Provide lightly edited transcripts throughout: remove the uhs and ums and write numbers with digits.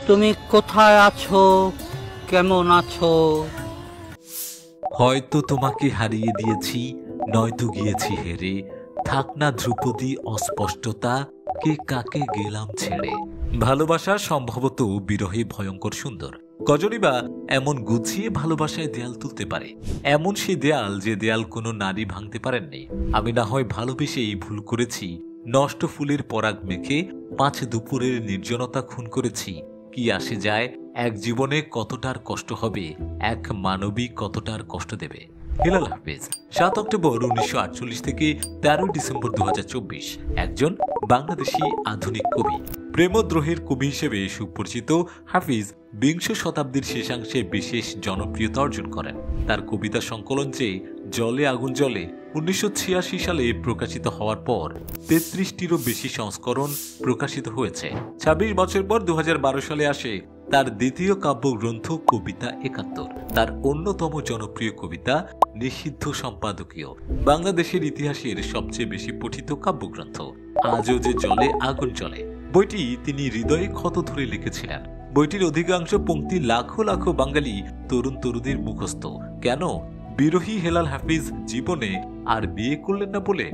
তুমি কোথায় আছো, কেমন আছো? হয়তো তোমাকে হারিয়ে দিয়েছি, নয়তো গিয়েছি হেরে। থাক না ধ্রুপদী অস্পষ্টতা, কে কাকে গেলাম ছেড়ে। ভালোবাসা সম্ভবত বিরহে ভয়ঙ্কর সুন্দর। কজনই বা এমন গুছিয়ে ভালোবাসায় দেয়াল তুলতে পারে? এমন সেই দেয়াল যে দেয়াল কোনো নারী ভাঙতে পারেননি। আমি না হয় ভালোবেসেই ভুল করেছি, নষ্ট ফুলের পরাগ মেখে 5 দুপুরের নির্জনতা খুন করেছি। কি আসে যায়, এক জীবনে কতটার কষ্ট হবে, এক মানবী কতটার কষ্ট দেবে। হেলাল হাফিজ 7 অক্টোবর 1948 থেকে 13 ডিসেম্বর 2024 একজন বাংলাদেশী আধুনিক কবি, প্রেমদ্রোহের কবি হিসেবে সুপরিচিত হাফিজ বিংশ শতাব্দীর শেষাংশে বিশেষ জনপ্রিয়তা অর্জন করেন। তার কবিতা সংকলন যে জলে আগুন জ্বলে 1986 সালে প্রকাশিত হওয়ার পর 33টিরও বেশি সংস্করণ প্রকাশিত হয়েছে। 26 বছর পর 2012 সালে আসে তার দ্বিতীয় কাব্যগ্রন্থ কবিতা 71। তার অন্যতম জনপ্রিয় কবিতা নিষিদ্ধ সম্পাদকীয় বাংলাদেশের ইতিহাসের সবচেয়ে বেশি পঠিত কাব্যগ্রন্থ। আজও যে জলে আগুন জ্বলে বইটি তিনি হৃদয়ে ক্ষত ধরে লিখেছিলেন। বইটির অধিকাংশ পংক্তি লাখো লাখো বাঙালি তরুণ তরুণীর মুখস্থ। কেন? বিরোহী হেলাল হাফিজ জীবনে আর বিয়ে করলেন না বলে।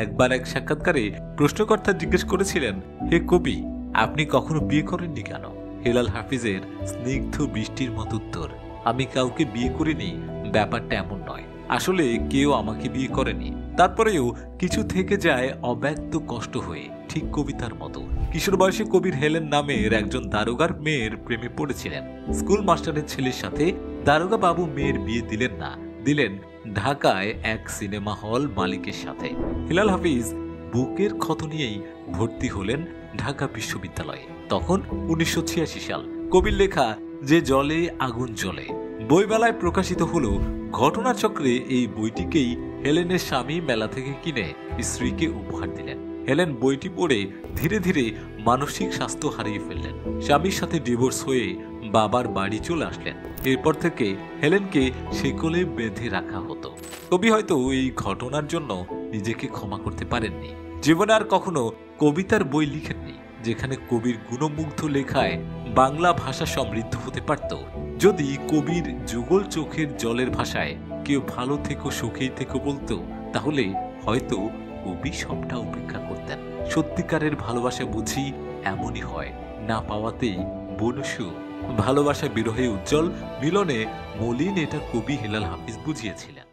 একবার এক সাক্ষাৎকারে প্রশ্নকর্তা জিজ্ঞেস করেছিলেন, হে কবি, আপনি কখনো বিয়ে করেননি কেন? হেলাল হাফিজের স্নিগ্ধ বৃষ্টির মতো উত্তর, আমি কাউকে বিয়ে করিনি, ব্যাপারটা এমন নয়। আসলে কেউ আমাকে বিয়ে করেনি, তারপরেও কিছু থেকে যায় অব্যক্ত কষ্ট হয়ে, ঠিক কবিতার মতো। কিশোর বয়সে কবির হেলেন নামের একজন দারোগার মেয়ের প্রেমে পড়েছিলেন। স্কুল মাস্টারের ছেলের সাথে দারোগা বাবু মেয়ের বিয়ে দিলেন না, দিলেন ঢাকায় এক সিনেমা হল মালিকের সাথে। হেলাল হাফিজ বুকের ক্ষত নিয়েই ভর্তি হলেন ঢাকা বিশ্ববিদ্যালয়ে। তখন 1986 সাল। কবির লেখা যে জলে আগুন জ্বলে বইমেলায় প্রকাশিত হলো। ঘটনাচক্রে এই বইটিকেই হেলেনের স্বামী মেলা থেকে কিনে স্ত্রীকে উপহার দিলেন। হেলেন বইটি পড়ে ধীরে ধীরে মানসিক স্বাস্থ্য হারিয়ে ফেললেন। স্বামীর সাথে ডিভোর্স হয়ে বাবার বাড়ি চলে আসলেন। এরপর থেকে হেলেনকে সেকলে বেঁধে রাখা হতো। কবি হয়তো এই ঘটনার জন্য নিজেকে ক্ষমা করতে পারেননি। জীবনে আর কখনো কবিতার বই লিখেননি যেখানে কবির গুণমুগ্ধ লেখায় বাংলা ভাষা সমৃদ্ধ হতে পারত। যদি কবির যুগল চোখের জলের ভাষায় কেউ ভালো থেকো সুখেই থেকো বলতো, তাহলে হয়তো কবি সবটা উপেক্ষা করতেন। সত্যিকারের ভালোবাসা বুঝি এমনই হয়, না পাওয়াতেই বনসু। ভালোবাসা বিরহে উজ্জ্বল, মিলনে মলিন, এটা কবি হেলাল হাফিজ বুঝিয়েছিলেন।